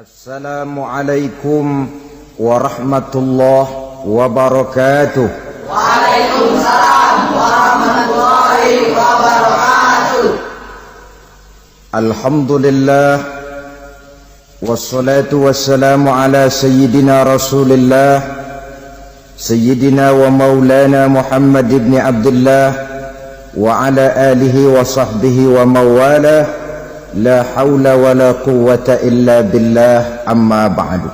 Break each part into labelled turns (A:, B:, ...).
A: Assalamualaikum warahmatullahi wabarakatuh.
B: Waalaikumsalam warahmatullahi wabarakatuh.
A: Alhamdulillah wassalatu wassalamu ala sayyidina Rasulillah sayyidina wa maulana Muhammad ibn Abdullah wa ala alihi wa sahbihi wa mawalah. La haula wa la quwwata illa billah, amma ba'du.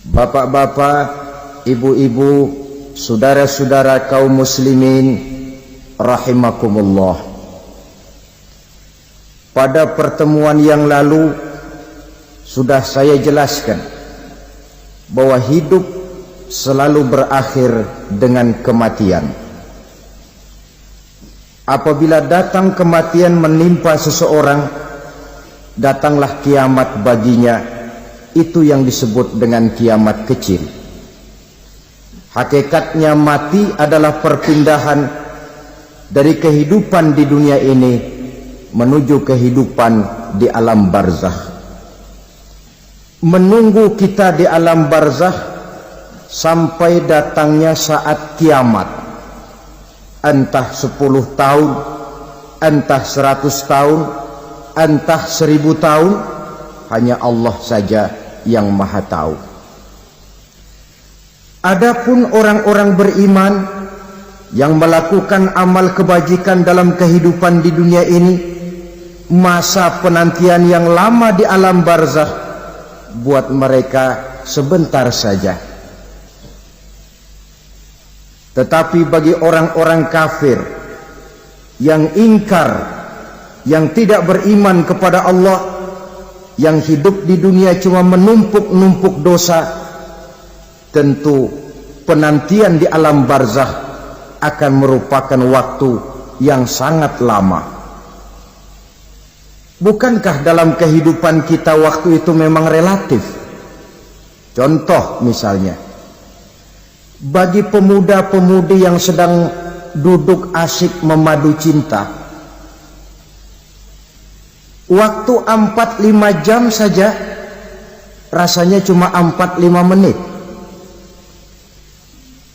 A: Bapak-bapak, ibu-ibu, saudara-saudara kaum muslimin rahimakumullah. Pada pertemuan yang lalu sudah saya jelaskan bahwa hidup selalu berakhir dengan kematian. Apabila datang kematian menimpa seseorang, datanglah kiamat baginya. Itu yang disebut dengan kiamat kecil. Hakikatnya mati adalah perpindahan dari kehidupan di dunia ini menuju kehidupan di alam barzakh. Menunggu kita di alam barzakh sampai datangnya saat kiamat. Entah 10 tahun, entah 100 tahun, entah 1000 tahun, hanya Allah saja yang maha tahu. Adapun orang-orang beriman yang melakukan amal kebajikan dalam kehidupan di dunia ini, masa penantian yang lama di alam barzakh buat mereka sebentar saja. Tetapi bagi orang-orang kafir yang ingkar, yang tidak beriman kepada Allah, yang hidup di dunia cuma menumpuk-numpuk dosa, tentu penantian di alam barzakh akan merupakan waktu yang sangat lama. Bukankah dalam kehidupan kita waktu itu memang relatif? Contoh misalnya, bagi pemuda-pemudi yang sedang duduk asyik memadu cinta, waktu 4-5 jam saja rasanya cuma 4-5 menit,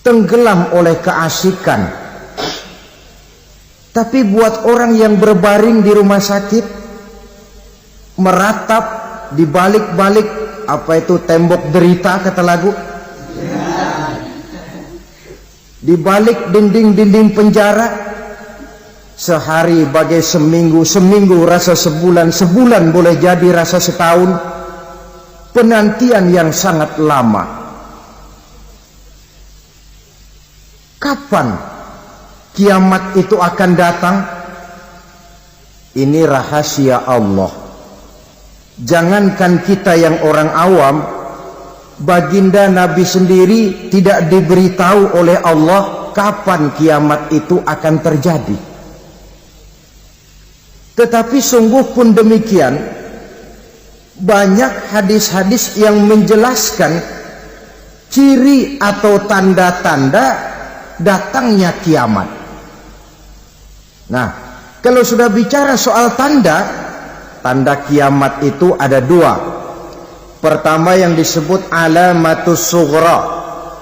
A: tenggelam oleh keasikan. Tapi buat orang yang berbaring di rumah sakit, meratap di balik-balik apa itu tembok derita kata lagu, di balik dinding-dinding penjara, sehari bagai seminggu, seminggu rasa sebulan, sebulan boleh jadi rasa setahun. Penantian yang sangat lama. Kapan kiamat itu akan datang? Ini rahasia Allah. Jangankan kita yang orang awam, baginda Nabi sendiri tidak diberitahu oleh Allah kapan kiamat itu akan terjadi. Tetapi sungguh pun demikian, banyak hadis-hadis yang menjelaskan ciri atau tanda-tanda datangnya kiamat. Nah, kalau sudah bicara soal tanda kiamat itu ada 2. Pertama yang disebut alamatus sughra,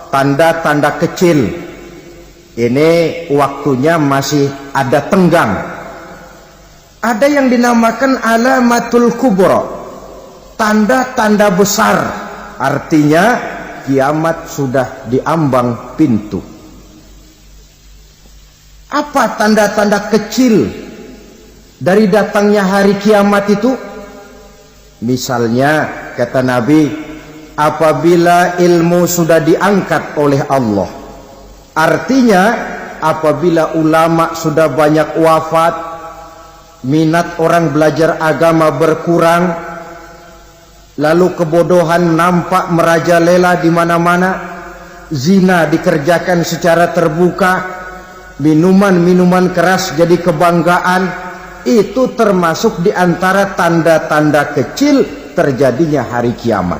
A: tanda-tanda kecil. Ini waktunya masih ada tenggang. Ada yang dinamakan alamatul kubra, tanda-tanda besar. Artinya kiamat sudah diambang pintu. Apa tanda-tanda kecil dari datangnya hari kiamat itu? Misalnya kata Nabi, apabila ilmu sudah diangkat oleh Allah, artinya apabila ulama sudah banyak wafat, minat orang belajar agama berkurang, lalu kebodohan nampak merajalela di mana-mana, zina dikerjakan secara terbuka, minuman-minuman keras jadi kebanggaan. Itu termasuk di antara tanda-tanda kecil terjadinya hari kiamat.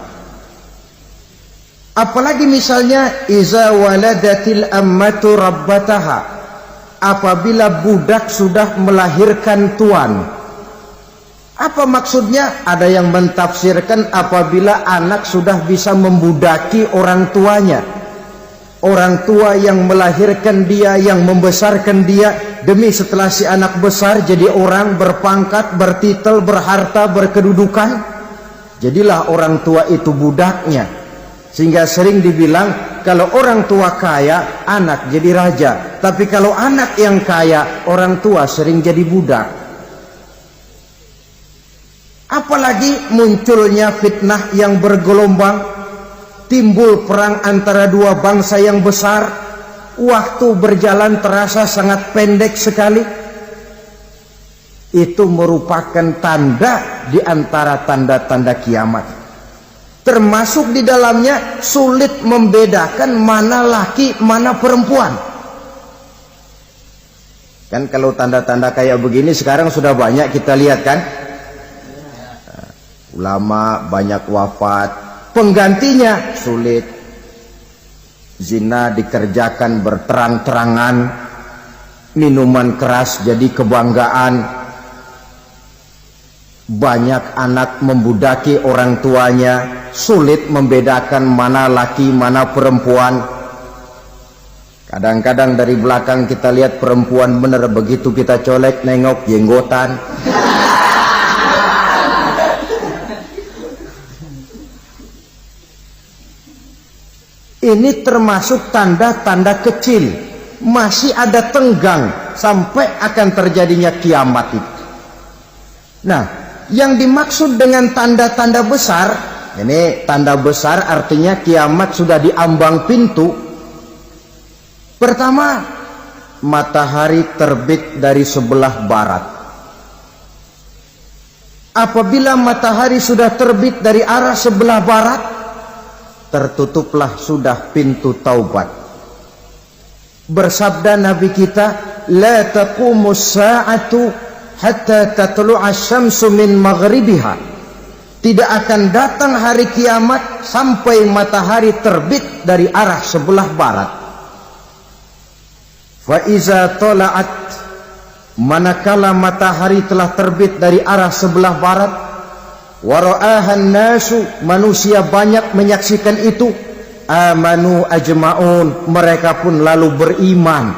A: Apalagi misalnya iza waladatil ammatu rabbataha, apabila budak sudah melahirkan tuan. Apa maksudnya? Ada yang mentafsirkan apabila anak sudah bisa membudaki orang tuanya. Orang tua yang melahirkan dia, yang membesarkan dia, demi setelah si anak besar jadi orang berpangkat, bertitel, berharta, berkedudukan, jadilah orang tua itu budaknya. Sehingga sering dibilang kalau orang tua kaya, anak jadi raja. Tapi kalau anak yang kaya, orang tua sering jadi budak. Apalagi munculnya fitnah yang bergelombang, timbul perang antara dua bangsa yang besar, waktu berjalan terasa sangat pendek sekali. Itu merupakan tanda di antara tanda-tanda kiamat. Termasuk di dalamnya sulit membedakan mana laki, mana perempuan. Kan kalau tanda-tanda kayak begini sekarang sudah banyak kita lihat kan. Ulama banyak wafat, penggantinya sulit. Zina dikerjakan berterang-terangan, minuman keras jadi kebanggaan, banyak anak membudaki orang tuanya, sulit membedakan mana laki mana perempuan. Kadang-kadang dari belakang kita lihat perempuan bener, begitu kita colek nengok jenggotan. Ini termasuk tanda-tanda kecil, masih ada tenggang sampai akan terjadinya kiamat itu. Nah, yang dimaksud dengan tanda-tanda besar, ini tanda besar artinya kiamat sudah di ambang pintu. Pertama, matahari terbit dari sebelah barat. Apabila matahari sudah terbit dari arah sebelah barat, tertutuplah sudah pintu taubat. Bersabda Nabi kita, la taqumus sa'atu hatta tatlu'a syamsu min maghribiha. Tidak akan datang hari kiamat sampai matahari terbit dari arah sebelah barat. Fa iza tala'at, manakala matahari telah terbit dari arah sebelah barat, wara'ahan nasu, manusia banyak menyaksikan itu, amanu ajma'un, mereka pun lalu beriman.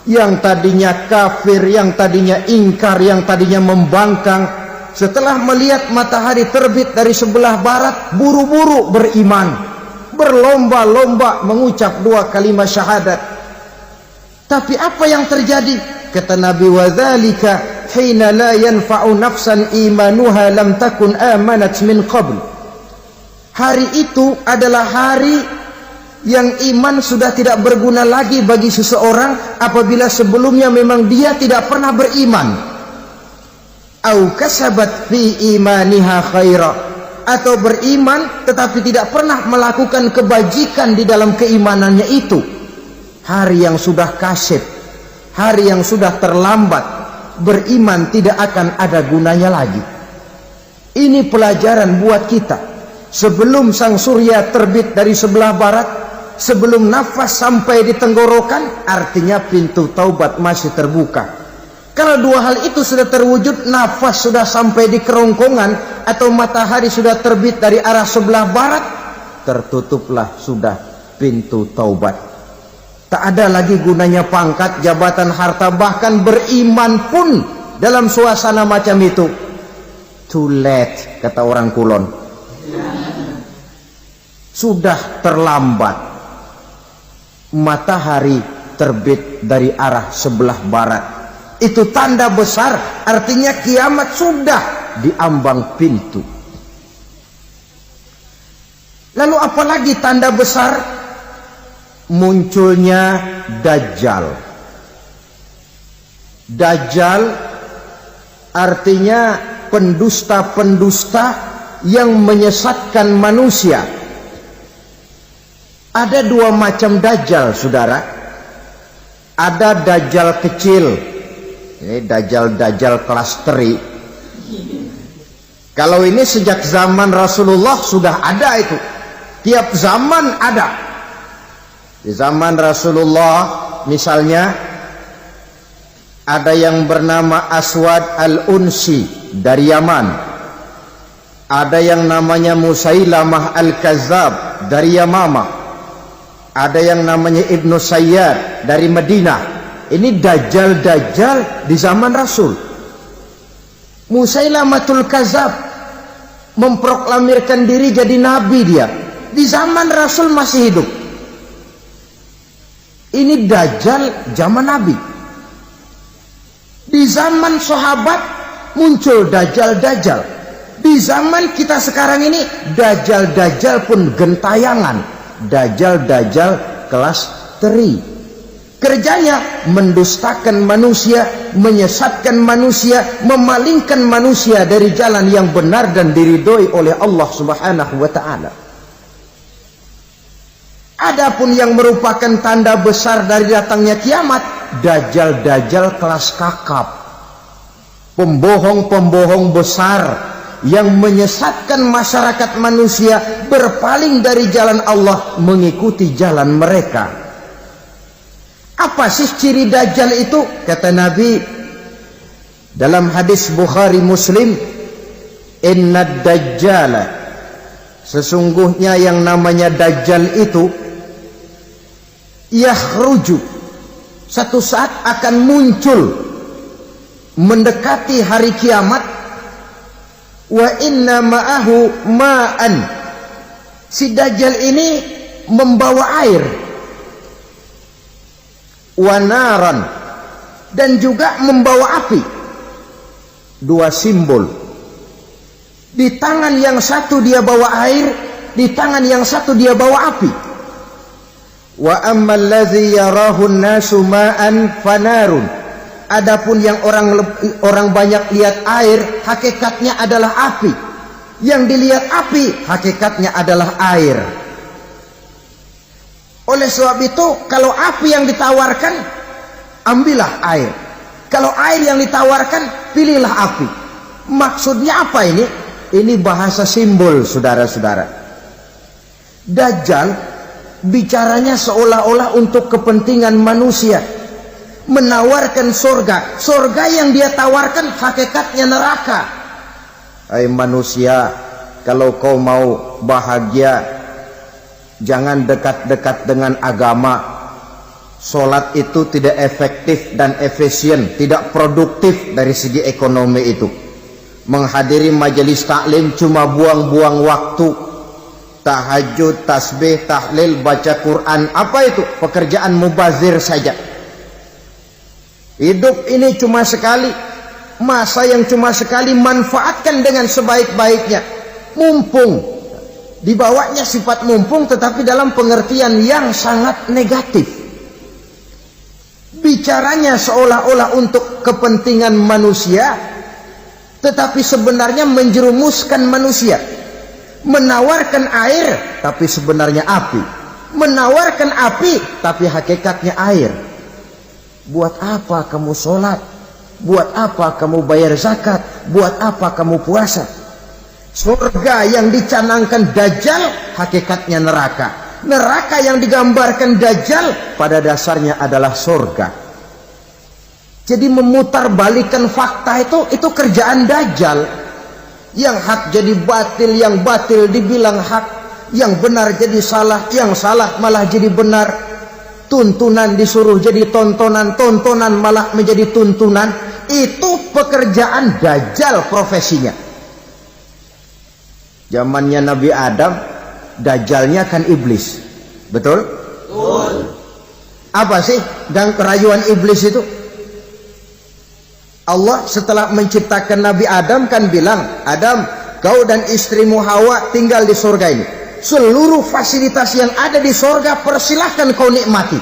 A: Yang tadinya kafir, yang tadinya ingkar, yang tadinya membangkang, setelah melihat matahari terbit dari sebelah barat, buru-buru beriman, berlomba-lomba mengucap dua kalimat syahadat. Tapi apa yang terjadi? Kata Nabi, wadzalika hina la yanfa'u nafsan imanuha lam takun amanat min qabl. Hari itu adalah hari yang iman sudah tidak berguna lagi bagi seseorang apabila sebelumnya memang dia tidak pernah beriman. Au kasabat fi imaniha khaira, atau beriman tetapi tidak pernah melakukan kebajikan di dalam keimanannya itu. Hari yang sudah kasib, hari yang sudah terlambat, beriman tidak akan ada gunanya lagi. Ini pelajaran buat kita. Sebelum sang surya terbit dari sebelah barat, sebelum nafas sampai di tenggorokan, artinya pintu taubat masih terbuka. Kalau dua hal itu sudah terwujud, nafas sudah sampai di kerongkongan atau matahari sudah terbit dari arah sebelah barat, tertutuplah sudah pintu taubat. Tak ada lagi gunanya pangkat, jabatan, harta, bahkan beriman pun dalam suasana macam itu. Too late, kata orang Kulon. Sudah terlambat. Matahari terbit dari arah sebelah barat. Itu tanda besar, artinya kiamat sudah di ambang pintu. Lalu apalagi tanda besar? Munculnya Dajjal. Dajjal artinya pendusta-pendusta yang menyesatkan manusia. Ada dua macam Dajjal, saudara. Ada Dajjal kecil, ini Dajjal kelas teri. Kalau ini sejak zaman Rasulullah sudah ada itu. Tiap zaman ada. Di zaman Rasulullah misalnya ada yang bernama Aswad al-Unsi. dari Yaman. Ada yang namanya Musailamah Al-Kazzab dari Yamama. Ada yang namanya Ibnu Sayyad dari Madinah. Ini dajjal-dajjal di zaman Rasul. Musailamatul Kazzab memproklamirkan diri jadi nabi dia. Di zaman Rasul masih hidup. Ini dajjal zaman Nabi. Di zaman sahabat muncul dajjal-dajjal. Di zaman kita sekarang ini dajjal-dajjal pun gentayangan. Dajjal-dajjal kelas teri. Kerjanya mendustakan manusia, menyesatkan manusia, memalingkan manusia dari jalan yang benar dan diridhoi oleh Allah Subhanahu wa taala. Adapun yang merupakan tanda besar dari datangnya kiamat, dajjal-dajjal kelas kakap. Pembohong-pembohong besar yang menyesatkan masyarakat manusia berpaling dari jalan Allah mengikuti jalan mereka. Apa sih ciri dajjal itu? Kata Nabi dalam hadis Bukhari Muslim, innad dajjala, sesungguhnya yang namanya dajjal itu yakhruju, satu saat akan muncul mendekati hari kiamat. Wa inna ma'ahu ma'an, si dajjal ini membawa air, wa naran, dan juga membawa api. Dua simbol. Di tangan yang satu dia bawa air, di tangan yang satu dia bawa api. Wa ammal ladzi yarahu an-nasu ma'an fanarun, adapun yang orang banyak lihat air, hakikatnya adalah api. Yang dilihat api, hakikatnya adalah air. Oleh sebab itu, kalau api yang ditawarkan, ambillah air. Kalau air yang ditawarkan, pilihlah api. Maksudnya apa ini? Ini bahasa simbol, saudara-saudara. Dajjal bicaranya seolah-olah untuk kepentingan manusia, menawarkan surga. Surga yang dia tawarkan hakikatnya neraka. Hai manusia, kalau kau mau bahagia, jangan dekat-dekat dengan agama. Solat itu tidak efektif dan efisien, tidak produktif dari segi ekonomi itu. Menghadiri majelis taklim cuma buang-buang waktu. Tahajud, tasbih, tahlil, baca Quran, apa itu? Pekerjaan mubazir saja. Hidup ini cuma sekali, masa yang cuma sekali, manfaatkan dengan sebaik-baiknya. Mumpung, dibawanya sifat mumpung tetapi dalam pengertian yang sangat negatif. Bicaranya seolah-olah untuk kepentingan manusia, tetapi sebenarnya menjerumuskan manusia. Menawarkan air, tapi sebenarnya api. Menawarkan api, tapi hakikatnya air. Buat apa kamu sholat? Buat apa kamu bayar zakat? Buat apa kamu puasa? Surga yang dicanangkan Dajjal, hakikatnya neraka. Neraka yang digambarkan Dajjal, pada dasarnya adalah surga. Jadi memutarbalikkan fakta itu kerjaan Dajjal. Yang hak jadi batil, yang batil dibilang hak, yang benar jadi salah, yang salah malah jadi benar. Tuntunan disuruh jadi tontonan, tontonan malah menjadi tuntunan. Itu pekerjaan Dajjal profesinya. Zamannya Nabi Adam, Dajjalnya kan iblis. Betul? Betul. Apa sih gang kerayuan iblis itu? Allah setelah menciptakan Nabi Adam kan bilang, Adam, kau dan istrimu Hawa tinggal di surga ini. Seluruh fasilitas yang ada di surga persilahkan kau nikmati.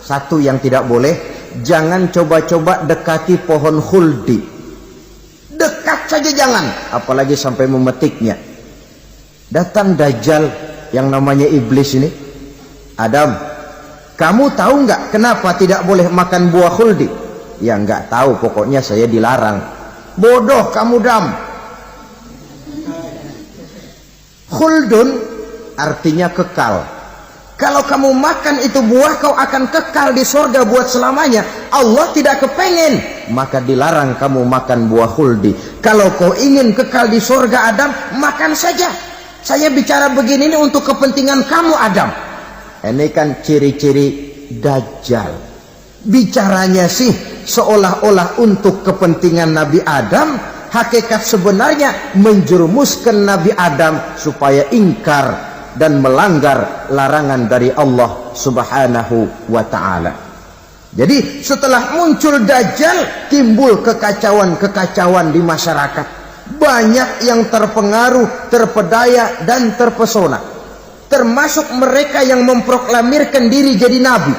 A: Satu yang tidak boleh, jangan coba-coba dekati pohon khuldi. Dekat saja jangan, apalagi sampai memetiknya. Datang Dajjal yang namanya iblis ini. Adam, kamu tahu nggak kenapa tidak boleh makan buah khuldi? Ya nggak tahu, pokoknya saya dilarang. Bodoh kamu Dam. Khuldun artinya kekal. Kalau kamu makan itu buah, kau akan kekal di surga buat selamanya. Allah tidak kepengen maka dilarang kamu makan buah khuldi. Kalau kau ingin kekal di surga Adam, makan saja. Saya bicara begini ini untuk kepentingan kamu Adam. Ini kan ciri-ciri Dajjal. Bicaranya sih seolah-olah untuk kepentingan Nabi Adam, hakikat sebenarnya menjerumuskan Nabi Adam supaya ingkar dan melanggar larangan dari Allah Subhanahu wa ta'ala. Jadi setelah muncul Dajjal, timbul kekacauan-kekacauan di masyarakat. Banyak yang terpengaruh, terpedaya dan terpesona. Termasuk mereka yang memproklamirkan diri jadi nabi,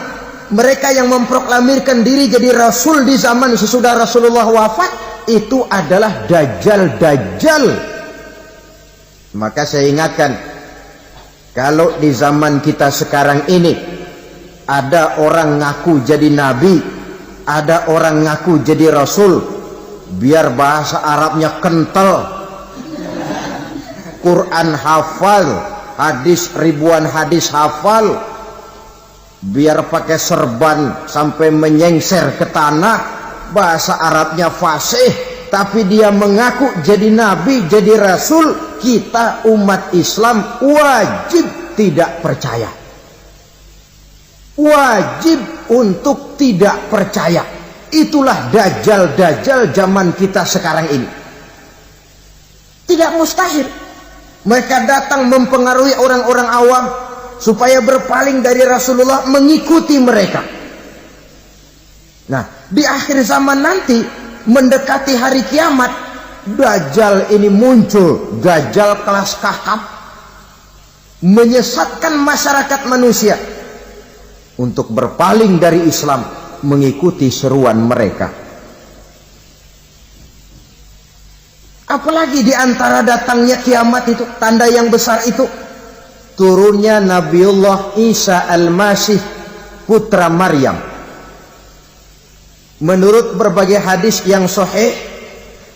A: mereka yang memproklamirkan diri jadi rasul di zaman sesudah Rasulullah wafat, itu adalah Dajjal. Maka saya ingatkan, kalau di zaman kita sekarang ini ada orang ngaku jadi nabi, ada orang ngaku jadi rasul, biar bahasa Arabnya kental, Quran hafal, hadis ribuan hadis hafal, biar pakai serban sampai menyengser ke tanah, bahasa Arabnya fasih, tapi dia mengaku jadi nabi, jadi rasul, kita umat Islam wajib tidak percaya. Wajib untuk tidak percaya. Itulah Dajjal zaman kita sekarang ini. Tidak mustahil mereka datang mempengaruhi orang-orang awam supaya berpaling dari Rasulullah, mengikuti mereka. Nah, di akhir zaman nanti, mendekati hari kiamat, Dajjal ini muncul, Dajjal kelas kakap, menyesatkan masyarakat manusia untuk berpaling dari Islam, mengikuti seruan mereka. Apalagi di antara datangnya kiamat itu, tanda yang besar itu, turunnya Nabiullah Isa Al-Masih, putra Maryam. Menurut berbagai hadis yang sahih,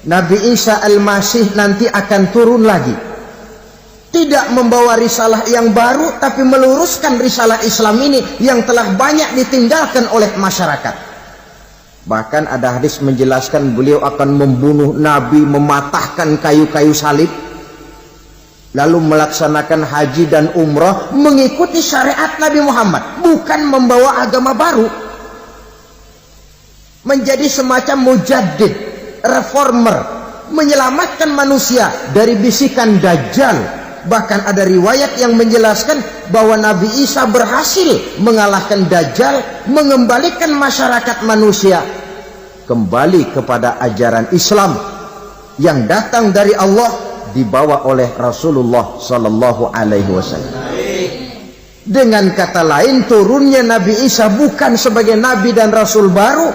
A: Nabi Isa Al-Masih nanti akan turun lagi. Tidak membawa risalah yang baru, tapi meluruskan risalah Islam ini yang telah banyak ditinggalkan oleh masyarakat. Bahkan ada hadis menjelaskan beliau akan membunuh Nabi, mematahkan kayu-kayu salib, lalu melaksanakan haji dan umrah mengikuti syariat Nabi Muhammad, bukan membawa agama baru. Menjadi semacam mujaddid, reformer, menyelamatkan manusia dari bisikan Dajjal. Bahkan ada riwayat yang menjelaskan bahwa Nabi Isa berhasil mengalahkan Dajjal, mengembalikan masyarakat manusia kembali kepada ajaran Islam yang datang dari Allah, dibawa oleh Rasulullah Sallallahu Alaihi Wasallam. Dengan kata lain, turunnya Nabi Isa bukan sebagai Nabi dan Rasul baru,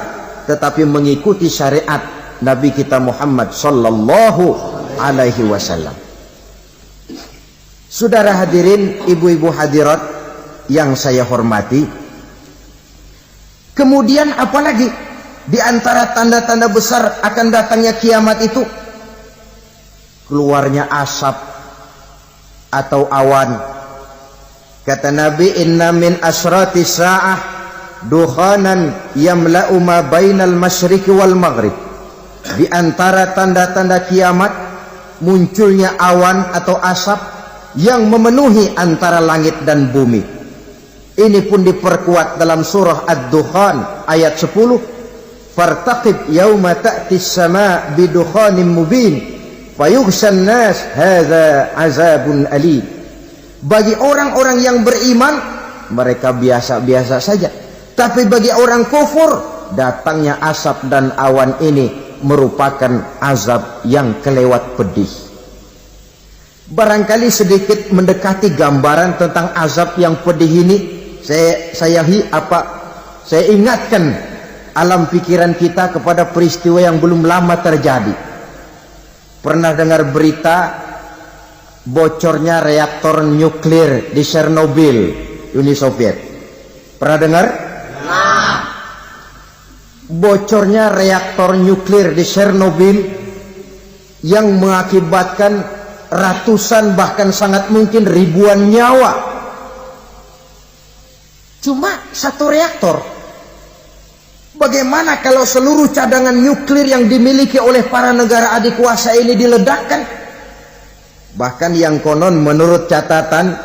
A: tetapi mengikuti syariat Nabi kita Muhammad Sallallahu Alaihi Wasallam. Saudara hadirin, ibu-ibu hadirat yang saya hormati, kemudian apalagi di antara tanda-tanda besar akan datangnya kiamat itu? Keluarnya asap atau awan. Kata Nabi, inna min asrati sa'ah dukhanan yamla'u ma bainal masyriqi wal maghrib. Di antara tanda-tanda kiamat, munculnya awan atau asap yang memenuhi antara langit dan bumi. Ini pun diperkuat dalam surah Ad-Dukhan ayat 10. Fartaqib yauma ta'tis sama' bidukhanin mubin fayughshan nas hadza azabun alim. Bagi orang-orang yang beriman, mereka biasa-biasa saja. Tapi bagi orang kufur, datangnya asap dan awan ini merupakan azab yang kelewat pedih. Barangkali sedikit mendekati gambaran tentang azab yang pedih ini, saya ingatkan alam pikiran kita kepada peristiwa yang belum lama terjadi. Pernah dengar berita bocornya reaktor nuklir di Chernobyl, Uni Soviet? Pernah dengar? Nah. Bocornya reaktor nuklir di Chernobyl yang mengakibatkan ratusan bahkan sangat mungkin ribuan nyawa. Cuma satu reaktor. Bagaimana kalau seluruh cadangan nuklir yang dimiliki oleh para negara adikuasa ini diledakkan? Bahkan yang konon menurut catatan,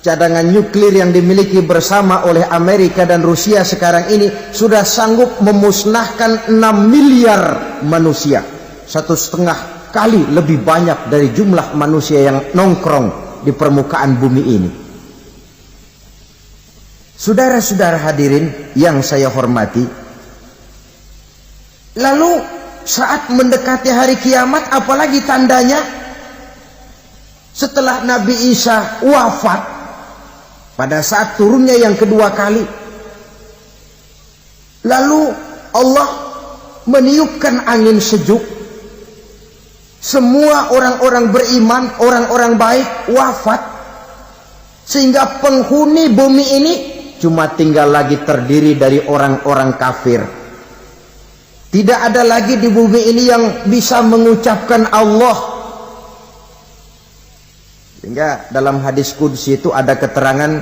A: cadangan nuklir yang dimiliki bersama oleh Amerika dan Rusia sekarang ini sudah sanggup memusnahkan 6 miliar manusia. 1,5 kali lebih banyak dari jumlah manusia yang nongkrong di permukaan bumi ini. Saudara-saudara hadirin yang saya hormati, lalu saat mendekati hari kiamat, apalagi tandanya setelah Nabi Isa wafat pada saat turunnya yang kedua kali, lalu Allah meniupkan angin sejuk, semua orang-orang beriman, orang-orang baik wafat, sehingga penghuni bumi ini cuma tinggal lagi terdiri dari orang-orang kafir. Tidak ada lagi di bumi ini yang bisa mengucapkan Allah. Sehingga dalam hadis qudsi itu ada keterangan,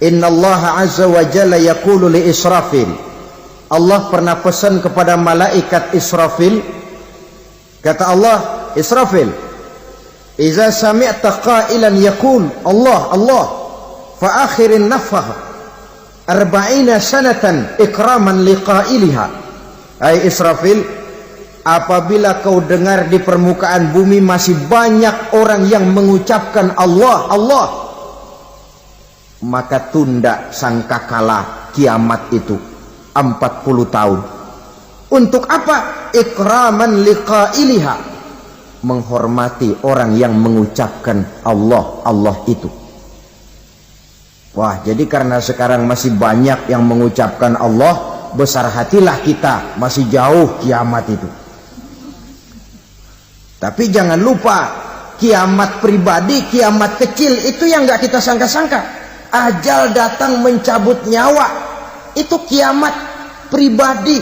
A: innallaha azza wa jalla yaqulu li Israfil. Allah pernah pesan kepada malaikat Israfil, kata Allah, Israfil, iza sami'ta qailan yaqul Allah Allah fa akhirin nafah 40 sanatan ikraman liqailiha. Hai Israfil, apabila kau dengar di permukaan bumi masih banyak orang yang mengucapkan Allah Allah, maka tunda sangkakala kiamat itu 40 tahun. Untuk apa? Ikraman liqailiha, menghormati orang yang mengucapkan Allah Allah itu. Wah, jadi karena sekarang masih banyak yang mengucapkan Allah, besar hatilah kita, masih jauh kiamat itu. Tapi jangan lupa, kiamat pribadi, kiamat kecil itu yang nggak kita sangka-sangka. Ajal datang mencabut nyawa, itu kiamat pribadi,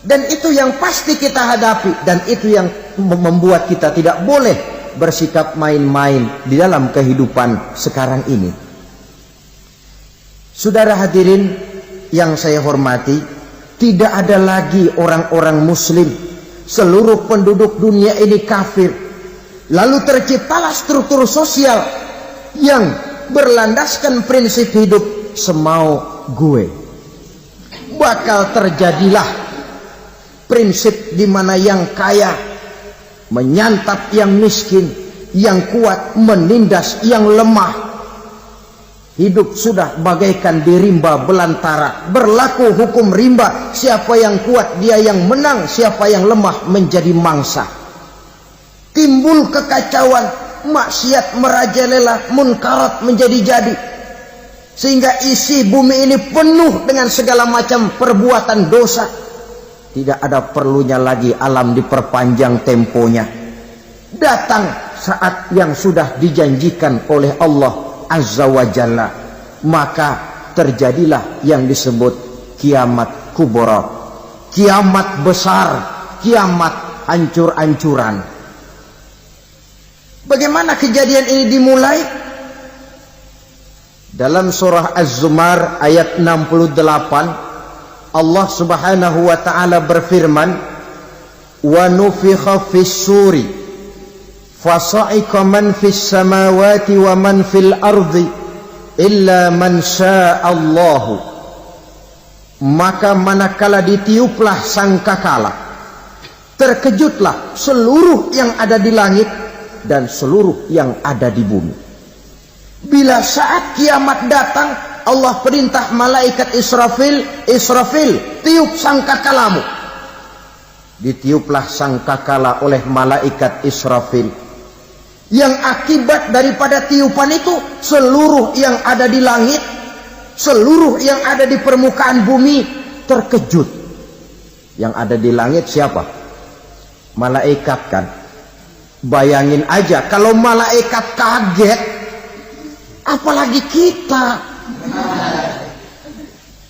A: dan itu yang pasti kita hadapi, dan itu yang membuat kita tidak boleh bersikap main-main di dalam kehidupan sekarang ini. Saudara hadirin yang saya hormati, tidak ada lagi orang-orang muslim. Seluruh penduduk dunia ini kafir. Lalu terciptalah struktur sosial yang berlandaskan prinsip hidup semau gue. Bakal terjadilah prinsip di mana yang kaya menyantap yang miskin, yang kuat menindas yang lemah. Hidup sudah bagaikan di rimba belantara, berlaku hukum rimba, siapa yang kuat dia yang menang, siapa yang lemah menjadi mangsa. Timbul kekacauan, maksiat merajalela, munkarat menjadi-jadi, sehingga isi bumi ini penuh dengan segala macam perbuatan dosa. Tidak ada perlunya lagi alam diperpanjang temponya. Datang saat yang sudah dijanjikan oleh Allah Azza wa Jalla, maka terjadilah yang disebut kiamat kubra, kiamat besar, kiamat hancur-hancuran. Bagaimana kejadian ini dimulai? Dalam surah Az-Zumar ayat 68, Allah Subhanahu wa taala berfirman, wa nufikha fis-suri fasa'iqa man fis samawati wa man fil ardi illa man sya'allahu. Maka manakala ditiuplah sangkakala, terkejutlah seluruh yang ada di langit dan seluruh yang ada di bumi. Bila saat kiamat datang, Allah perintah malaikat Israfil, Israfil, tiup sangkakalamu. Ditiuplah sangkakala oleh malaikat Israfil. Yang akibat daripada tiupan itu, seluruh yang ada di langit, seluruh yang ada di permukaan bumi terkejut. Yang ada di langit siapa? Malaikat kan. Bayangin aja kalau malaikat kaget, apalagi kita.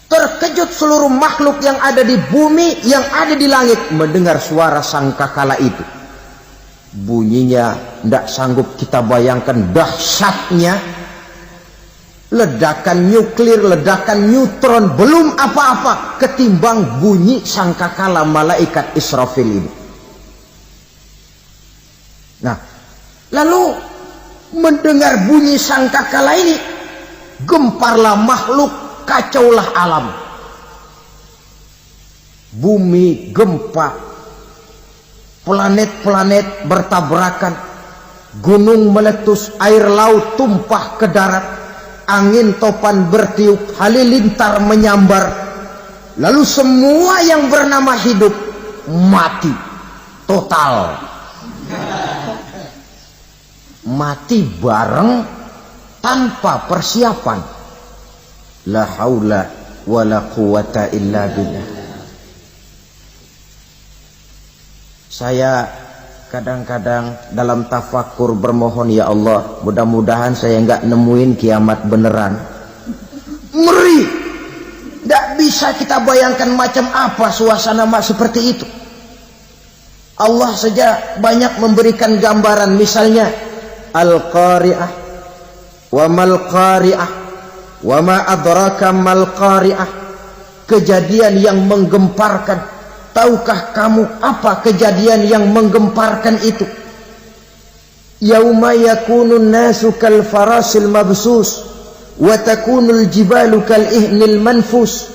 A: Terkejut seluruh makhluk yang ada di bumi, yang ada di langit mendengar suara sangkakala itu. Bunyinya tidak sanggup kita bayangkan dahsyatnya. ledakan nuklir, ledakan neutron, belum apa-apa ketimbang bunyi sangkakala malaikat Israfil ini. Nah, lalu mendengar bunyi sangkakala ini, gemparlah makhluk, kacaulah alam. Bumi gempa, planet-planet bertabrakan, gunung meletus, air laut tumpah ke darat, angin topan bertiup, halilintar menyambar. Lalu semua yang bernama hidup mati total. Mati bareng tanpa persiapan. La haula wala quwata illa billah. Saya kadang-kadang dalam tafakur bermohon, ya Allah, mudah-mudahan saya enggak nemuin kiamat beneran. Ngeri. Tidak bisa kita bayangkan macam apa suasana seperti itu. Allah saja banyak memberikan gambaran, misalnya Al-Qari'ah, wa mal qari'ah, wa ma adraka mal qari'ah. Kejadian yang menggemparkan. Tahukah kamu apa kejadian yang menggemparkan itu? Yauma yakunun nasu kal farasil mabsus wa takunul jibalu kal ihnil manfus.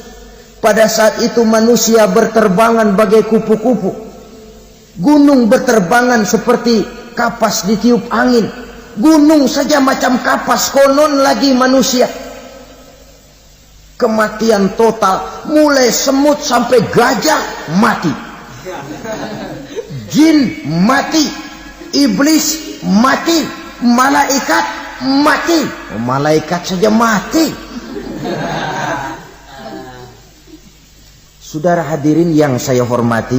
A: Pada saat itu manusia berterbangan bagai kupu-kupu. Gunung berterbangan seperti kapas ditiup angin. Gunung saja macam kapas, konon lagi manusia. Kematian total, mulai semut sampai gajah mati, jin mati, iblis mati, malaikat mati. Malaikat saja mati. Saudara hadirin yang saya hormati,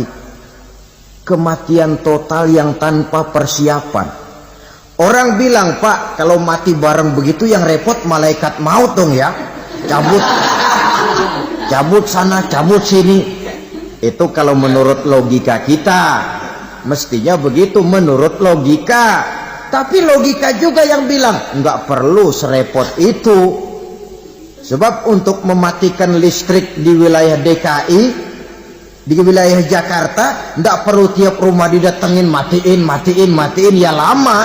A: kematian total yang tanpa persiapan. Orang bilang, Pak, kalau mati bareng begitu yang repot malaikat maut dong ya. Cabut sana, cabut sini. Itu kalau menurut logika kita, mestinya begitu menurut logika. Tapi logika juga yang bilang nggak perlu serepot itu. Sebab untuk mematikan listrik di wilayah DKI, di wilayah Jakarta, nggak perlu tiap rumah didatengin matiin ya lama.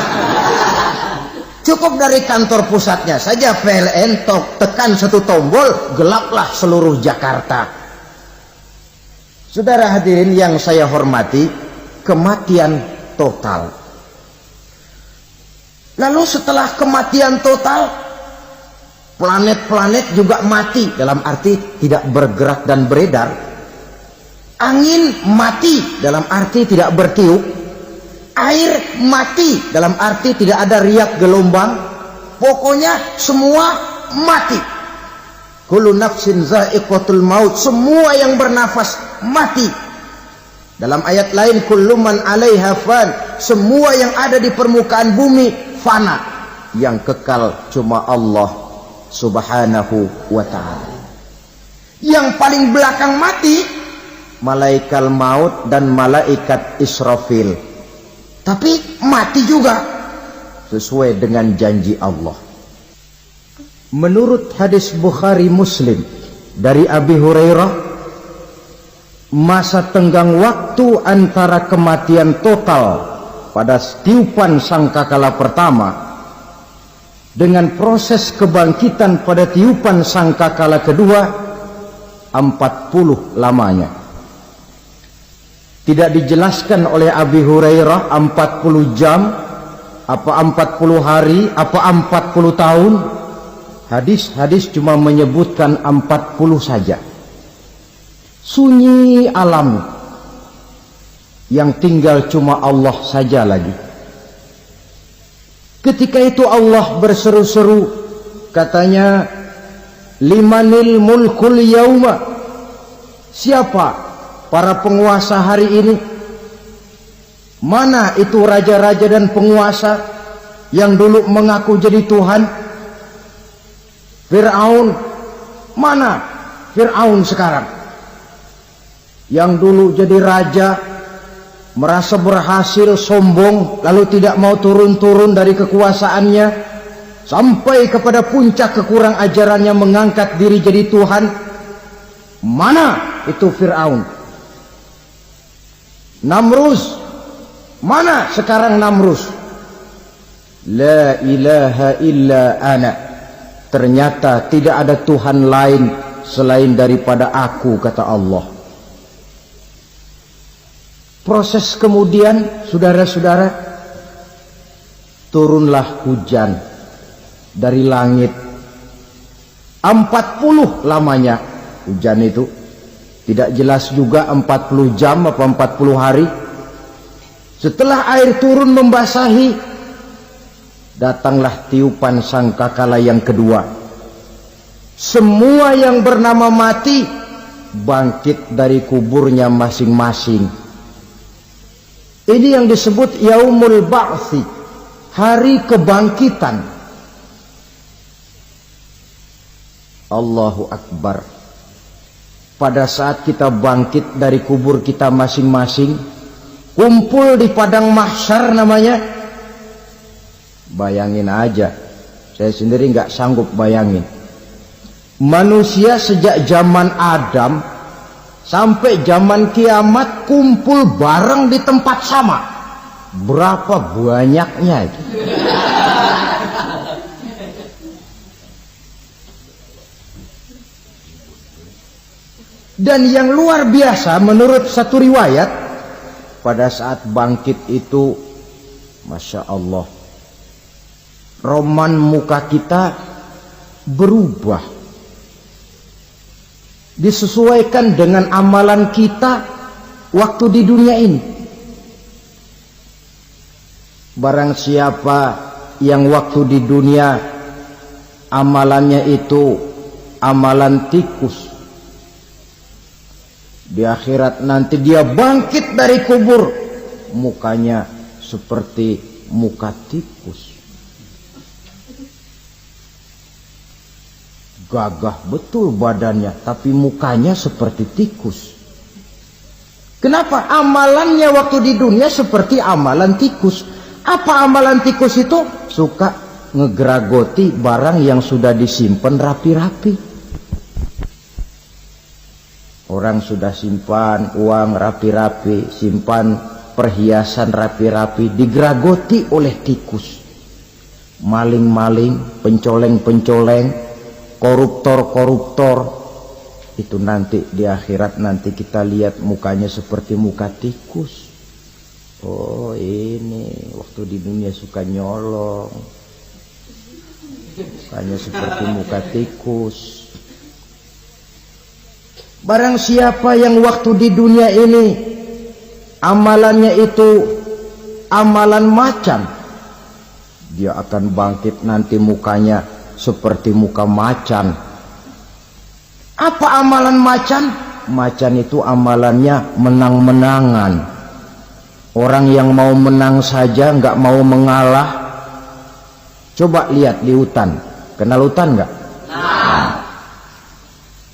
A: Cukup dari kantor pusatnya saja PLN, tekan satu tombol, gelaplah seluruh Jakarta. Saudara hadirin yang saya hormati, kematian total. Lalu setelah kematian total, planet-planet juga mati, dalam arti tidak bergerak dan beredar. Angin mati, dalam arti tidak bertiup. Air mati, dalam arti tidak ada riak gelombang. Pokoknya semua mati. Kullu nafsin za'iqatul maut. Semua yang bernafas mati. Dalam ayat lain, kullu man 'alaiha fan. Semua yang ada di permukaan bumi fana. Yang kekal cuma Allah Subhanahu wa ta'ala. Yang paling belakang mati malaikat maut dan malaikat Israfil. Tapi mati juga sesuai dengan janji Allah. Menurut hadis Bukhari Muslim dari Abi Hurairah, masa tenggang waktu antara kematian total pada tiupan sangkakala pertama dengan proses kebangkitan pada tiupan sangkakala kedua 40 lamanya. Tidak dijelaskan oleh Abi Hurairah 40 jam, apa 40 hari, apa 40 tahun. Hadis-hadis cuma menyebutkan 40 saja. Sunyi alam, yang tinggal cuma Allah saja lagi. Ketika itu Allah berseru-seru, katanya, limanil mulkul yauma. Siapa para penguasa hari ini? Mana itu raja-raja dan penguasa yang dulu mengaku jadi Tuhan? Fir'aun. Mana Fir'aun sekarang? Yang dulu jadi raja, merasa berhasil, sombong, lalu tidak mau turun-turun dari kekuasaannya. sampai kepada puncak kekurang ajarannya mengangkat diri jadi Tuhan. Mana itu Fir'aun? Namrus, mana sekarang Namrus? La ilaha illa ana, ternyata tidak ada Tuhan lain selain daripada aku, kata Allah. Proses kemudian, saudara-saudara, turunlah hujan dari langit. 40 lamanya hujan itu. Tidak jelas juga 40 jam apa 40 hari. Setelah air turun membasahi, datanglah tiupan sangkakala yang kedua. Semua yang bernama mati bangkit dari kuburnya masing-masing. Ini yang disebut Yaumul Ba'thi, hari kebangkitan. Allahu Akbar. Pada saat kita bangkit dari kubur kita masing-masing, kumpul di padang mahsyar namanya. Bayangin aja, saya sendiri nggak sanggup bayangin. Manusia sejak zaman Adam sampai zaman kiamat kumpul bareng di tempat sama. Berapa banyaknya itu? Dan yang luar biasa menurut satu riwayat, pada saat bangkit itu, Masya Allah, roman muka kita berubah, disesuaikan dengan amalan kita waktu di dunia ini. Barang siapa yang waktu di dunia amalannya itu amalan tikus, di akhirat nanti dia bangkit dari kubur, mukanya seperti muka tikus. Gagah betul badannya, tapi mukanya seperti tikus. Kenapa? Amalannya waktu di dunia seperti amalan tikus. Apa amalan tikus itu? Suka ngegeragoti barang yang sudah disimpan rapi-rapi. Orang sudah simpan uang rapi-rapi, simpan perhiasan rapi-rapi, digeragoti oleh tikus. Maling-maling, pencoleng-pencoleng, koruptor-koruptor, itu nanti di akhirat nanti kita lihat mukanya seperti muka tikus. Oh, ini waktu di dunia suka nyolong, mukanya seperti muka tikus. Barang siapa yang waktu di dunia ini amalannya itu amalan macan, dia akan bangkit nanti mukanya seperti muka macan. Apa amalan macan? Macan itu amalannya menang-menangan. Orang yang mau menang saja nggak mau mengalah. Coba lihat di hutan, kenal hutan nggak?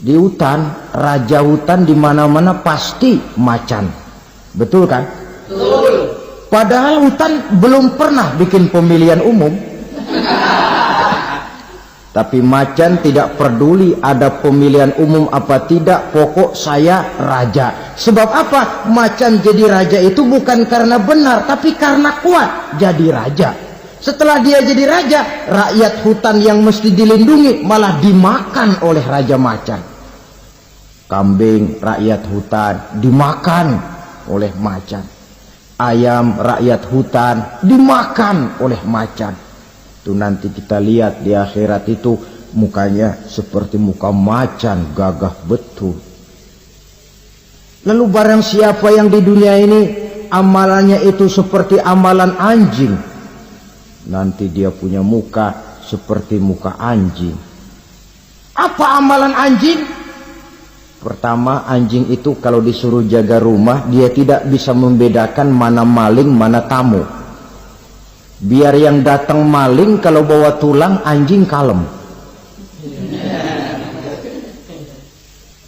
A: Di hutan, raja hutan di mana-mana pasti macan, betul kan? Betul. Padahal hutan belum pernah bikin pemilihan umum. Tapi macan tidak peduli ada pemilihan umum apa tidak, pokok saya raja. Sebab apa? Macan jadi raja itu bukan karena benar, tapi karena kuat jadi raja. Setelah dia jadi raja, rakyat hutan yang mesti dilindungi malah dimakan oleh raja macan. Kambing rakyat hutan dimakan oleh macan. Ayam rakyat hutan dimakan oleh macan. Itu nanti kita lihat di akhirat itu mukanya seperti muka macan, gagah betul. Lalu barang siapa yang di dunia ini amalannya itu seperti amalan anjing, nanti dia punya muka seperti muka anjing. Apa amalan anjing? Pertama, anjing itu kalau disuruh jaga rumah, dia tidak bisa membedakan mana maling, mana tamu. Biar yang datang maling, kalau bawa tulang, anjing kalem.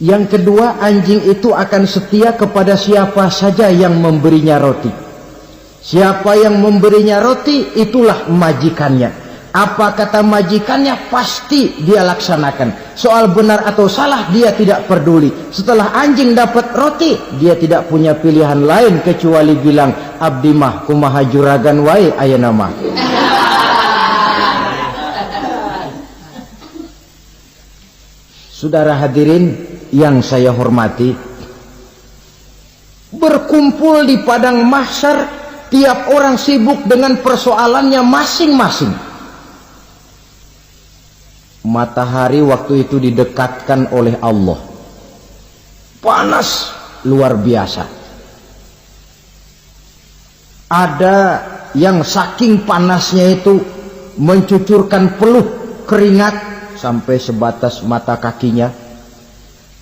A: Yang kedua, anjing itu akan setia kepada siapa saja yang memberinya roti. Siapa yang memberinya roti, itulah majikannya. Apa kata majikannya pasti dia laksanakan. Soal benar atau salah dia tidak peduli. Setelah anjing dapat roti, dia tidak punya pilihan lain kecuali bilang, abdi mah kumaha juragan wae ayeuna mah. Saudara hadirin yang saya hormati, berkumpul di padang mahsyar, tiap orang sibuk dengan persoalannya masing-masing. Matahari waktu itu didekatkan oleh Allah, panas luar biasa. Ada yang saking panasnya itu mencucurkan peluh keringat sampai sebatas mata kakinya.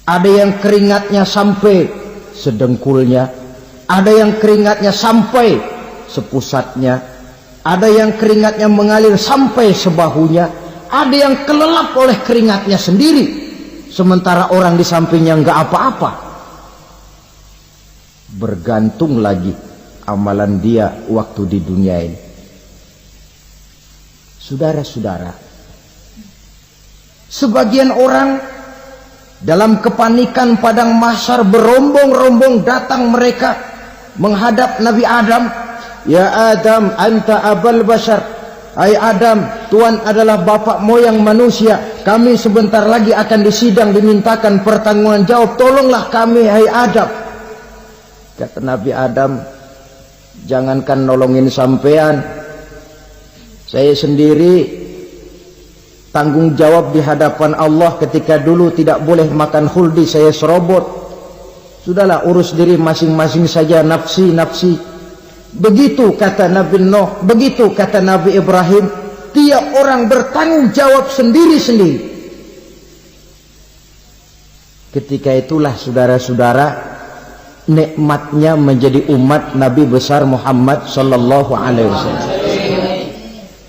A: Ada yang keringatnya sampai sedengkulnya, ada yang keringatnya sampai sepusatnya, ada yang keringatnya mengalir sampai sebahunya, ada yang kelelap oleh keringatnya sendiri, sementara orang di sampingnya nggak apa-apa. Bergantung lagi amalan dia waktu di dunia ini. Saudara-saudara, sebagian orang dalam kepanikan padang mahsyar berombong-rombong datang mereka menghadap Nabi Adam. Ya Adam, anta abal bashar. Hai Adam, Tuhan adalah bapak moyang manusia. Kami sebentar lagi akan disidang, dimintakan pertanggungan jawab. Tolonglah kami, hai Adam. Kata Nabi Adam, jangankan nolongin sampean, saya sendiri tanggung jawab di hadapan Allah. Ketika dulu tidak boleh makan khuldi, saya serobot. Sudahlah, urus diri masing-masing saja, nafsi. Begitu kata Nabi Nuh, begitu kata Nabi Ibrahim. Tiap orang bertanggung jawab sendiri-sendiri. Ketika itulah saudara-saudara, nikmatnya menjadi umat Nabi besar Muhammad sallallahu alaihi wasallam.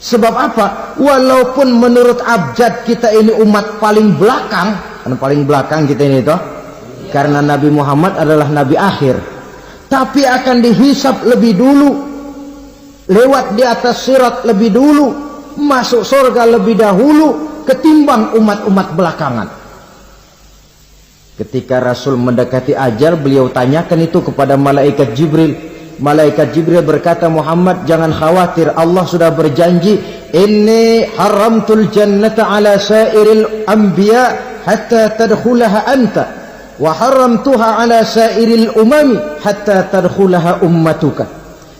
A: Sebab apa? Walaupun menurut abjad kita ini umat paling belakang, kan paling belakang kita ini toh, karena Nabi Muhammad adalah Nabi akhir, tapi akan dihisap lebih dulu, lewat di atas sirat lebih dulu, masuk surga lebih dahulu ketimbang umat-umat belakangan. Ketika Rasul mendekati ajal, beliau tanyakan itu kepada malaikat Jibril. Malaikat Jibril berkata, Muhammad jangan khawatir, Allah sudah berjanji, inni haramtul jannata ala sairil anbiya hatta tadkhulaha anta wa haramtuha ala sairil umami hatta tadkhulaha ummatuka.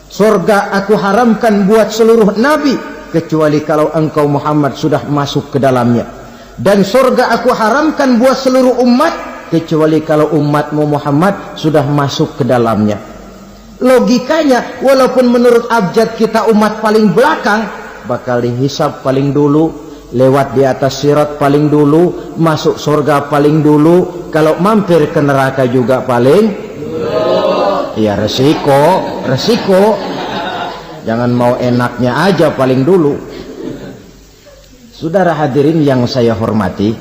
A: Surga aku haramkan buat seluruh nabi kecuali kalau engkau Muhammad sudah masuk ke dalamnya, dan surga aku haramkan buat seluruh umat kecuali kalau umatmu Muhammad sudah masuk ke dalamnya. Logikanya, walaupun menurut abjad kita umat paling belakang, bakal dihisab paling dulu, lewat di atas sirat paling dulu, masuk surga paling dulu, kalau mampir ke neraka juga paling dulu. Ya resiko. Jangan mau enaknya aja paling dulu. Saudara hadirin yang saya hormati,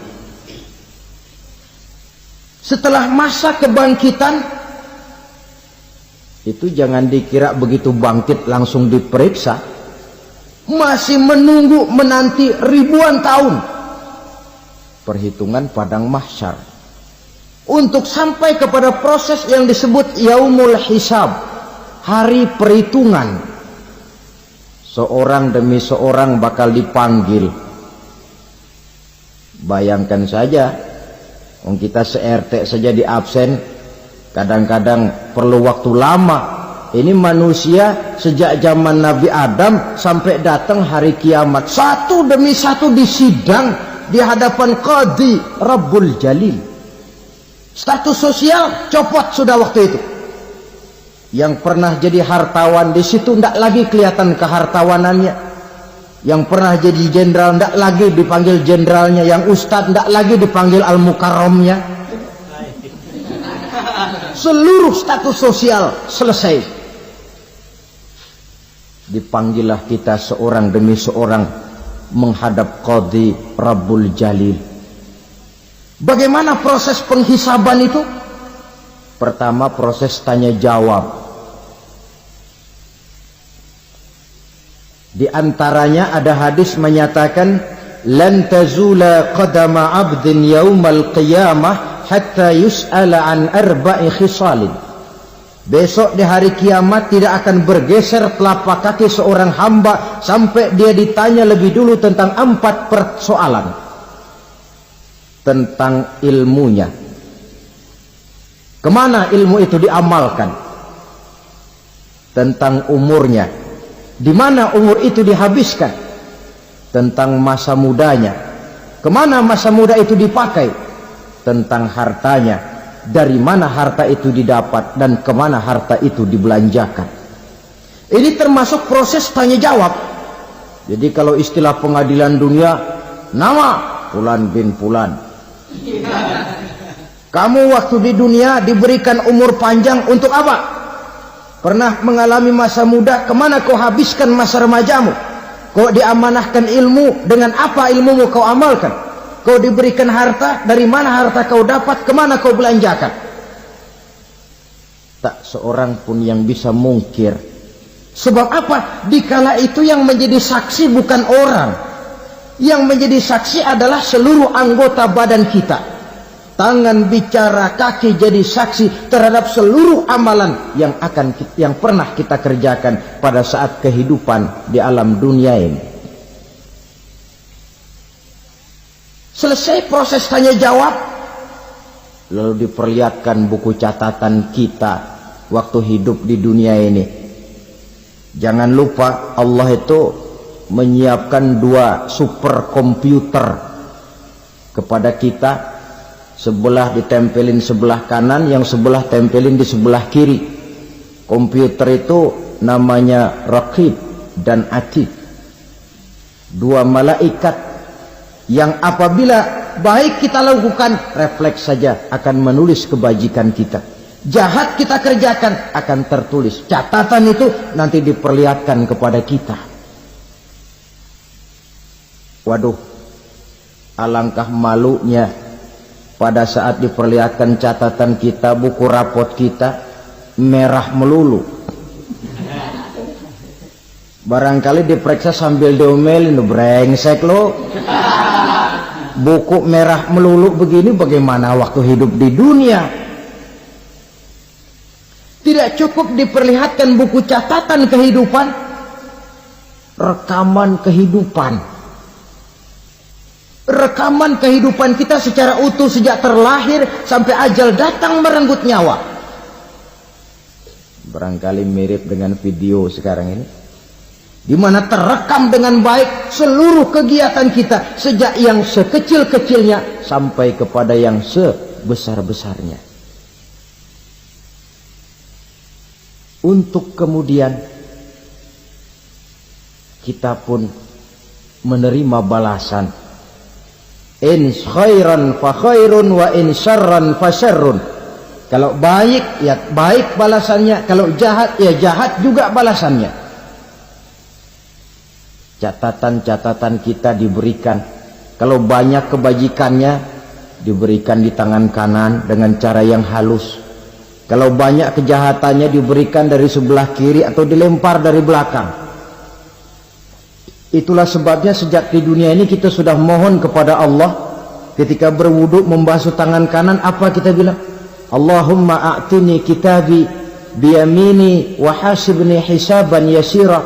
A: setelah masa kebangkitan itu jangan dikira begitu bangkit langsung diperiksa. Masih menunggu menanti ribuan tahun perhitungan padang mahsyar untuk sampai kepada proses yang disebut yaumul hisab, hari perhitungan. Seorang demi seorang bakal dipanggil. Bayangkan saja, kita se-RT saja di absen, kadang-kadang perlu waktu lama. Ini manusia sejak zaman Nabi Adam sampai datang hari kiamat, satu demi satu disidang di hadapan Qadi Rabbul Jalil. Status sosial copot sudah waktu itu. Yang pernah jadi hartawan di situ tidak lagi kelihatan kehartawanannya. Yang pernah jadi jenderal tidak lagi dipanggil jenderalnya. Yang ustadz tidak lagi dipanggil al-mukarramnya. Seluruh status sosial selesai. Dipanggillah kita seorang demi seorang menghadap Qadi Rabbul Jalil. Bagaimana proses penghisaban itu? Pertama, proses tanya jawab. Di antaranya ada hadis menyatakan, lan tazula qadama 'abdin yaumal qiyamah hatta yus'ala an arba'i khisalin. Besok di hari kiamat tidak akan bergeser telapak kaki seorang hamba sampai dia ditanya lebih dulu tentang 4 persoalan. Tentang ilmunya. Kemana ilmu itu diamalkan? Tentang umurnya. Di mana umur itu dihabiskan? Tentang masa mudanya. Kemana masa muda itu dipakai? Tentang hartanya. Dari mana harta itu didapat dan kemana harta itu dibelanjakan. Ini termasuk proses tanya jawab. Jadi kalau istilah pengadilan dunia, nama Fulan bin Fulan. Kamu waktu di dunia diberikan umur panjang untuk apa? Pernah mengalami masa muda, kemana kau habiskan masa remajamu? Kau diamanahkan ilmu, dengan apa ilmumu kau amalkan? Kau diberikan harta, dari mana harta kau dapat, kemana kau belanjakan? Tak seorang pun yang bisa mungkir. Sebab apa? Dikala itu yang menjadi saksi bukan orang. Yang menjadi saksi adalah seluruh anggota badan kita. Tangan bicara, kaki jadi saksi terhadap seluruh amalan yang pernah kita kerjakan pada saat kehidupan di alam dunia ini. Selesai proses tanya jawab, lalu diperlihatkan buku catatan kita waktu hidup di dunia ini. Jangan lupa Allah itu menyiapkan 2 superkomputer kepada kita. Sebelah ditempelin sebelah kanan, yang sebelah tempelin di sebelah kiri. Komputer itu namanya Raqib dan Atid. 2 malaikat yang apabila baik kita lakukan, refleks saja akan menulis kebajikan kita. Jahat kita kerjakan, akan tertulis. Catatan itu nanti diperlihatkan kepada kita. Waduh, alangkah malunya pada saat diperlihatkan catatan kita, buku rapot kita merah melulu. Barangkali diperiksa sambil diomelin, brengsek lo. Buku merah melulu begini, bagaimana waktu hidup di dunia? Tidak cukup diperlihatkan buku catatan kehidupan, rekaman kehidupan. Rekaman kehidupan kita secara utuh sejak terlahir sampai ajal datang merenggut nyawa. Barangkali mirip dengan video sekarang ini, di mana terekam dengan baik seluruh kegiatan kita sejak yang sekecil-kecilnya sampai kepada yang sebesar-besarnya. Untuk kemudian kita pun menerima balasan. In khairan fa khairun wa in syarran fa syarrun. Kalau baik ya baik balasannya, kalau jahat ya jahat juga balasannya. Catatan-catatan kita diberikan. Kalau banyak kebajikannya diberikan di tangan kanan dengan cara yang halus. Kalau banyak kejahatannya diberikan dari sebelah kiri atau dilempar dari belakang. Itulah sebabnya sejak di dunia ini kita sudah mohon kepada Allah. Ketika berwudu membasuh tangan kanan, apa kita bilang? Allahumma a'tini kitabi biyamini wa hasibni hisaban yasira.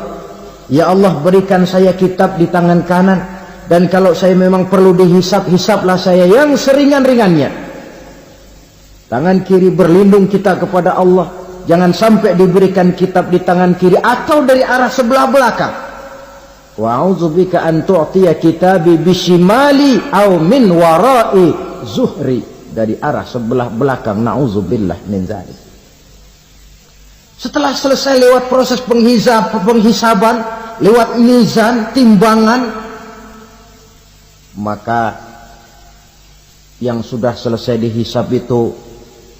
A: Ya Allah, berikan saya kitab di tangan kanan, dan kalau saya memang perlu dihisab, hisablah saya yang seringan-ringannya. Tangan kiri berlindung kita kepada Allah. Jangan sampai diberikan kitab di tangan kiri atau dari arah sebelah belakang. Wa a'udzubika an tu'tiya kitabi bishimali aw min wara'i zuhri, dari arah sebelah belakang. Na'udzubillah min dzalik. Setelah selesai lewat proses penghisaban, lewat mizan, timbangan, maka yang sudah selesai dihisab itu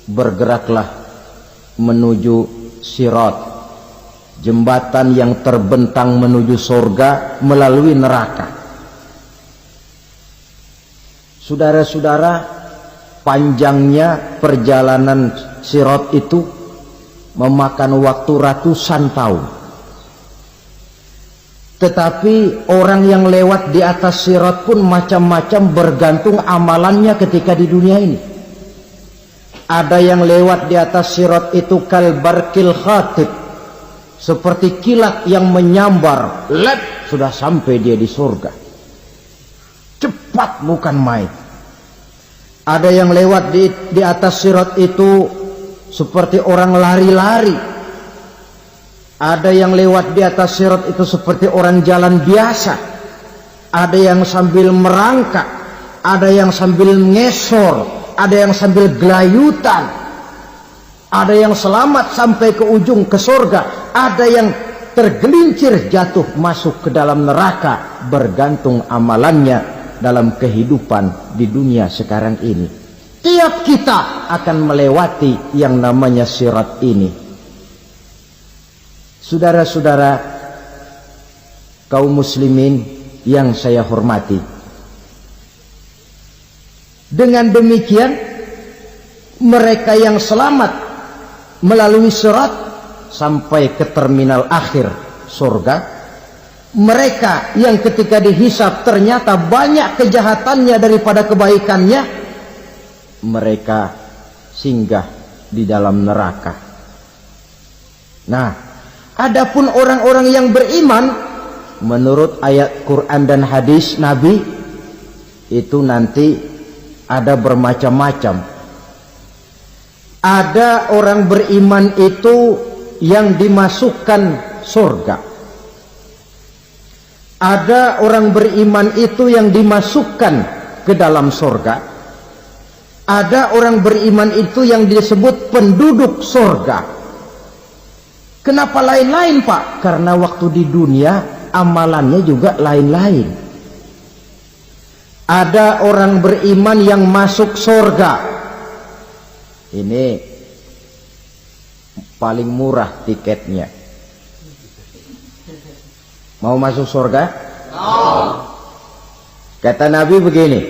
A: bergeraklah menuju sirat, jembatan yang terbentang menuju surga melalui neraka. Saudara-saudara, panjangnya perjalanan sirat itu memakan waktu ratusan tahun. Tetapi orang yang lewat di atas sirat pun macam-macam, bergantung amalannya ketika di dunia ini. Ada yang lewat di atas sirat itu kalbarkil khatib, seperti kilat yang menyambar, lep, sudah sampai dia di surga. Cepat bukan main. Ada yang lewat di atas sirat itu seperti orang lari-lari. Ada yang lewat di atas sirat itu seperti orang jalan biasa. Ada yang sambil merangkak, ada yang sambil ngesor, ada yang sambil gelayutan, ada yang selamat sampai ke ujung ke surga, ada yang tergelincir jatuh masuk ke dalam neraka, bergantung amalannya dalam kehidupan di dunia sekarang ini. Tiap kita akan melewati yang namanya sirat ini. Saudara-saudara kaum muslimin yang saya hormati, dengan demikian mereka yang selamat melalui sirat sampai ke terminal akhir surga, mereka yang ketika dihisab ternyata banyak kejahatannya daripada kebaikannya, mereka singgah di dalam neraka. Nah, adapun orang-orang yang beriman menurut ayat Quran dan hadis Nabi itu nanti ada bermacam-macam. Ada orang beriman itu yang dimasukkan surga. Ada orang beriman itu yang dimasukkan ke dalam surga. Ada orang beriman itu yang disebut penduduk surga. Kenapa lain-lain, Pak? Karena waktu di dunia amalannya juga lain-lain. Ada orang beriman yang masuk surga. Ini paling murah tiketnya. Mau masuk surga? Kata Nabi begini,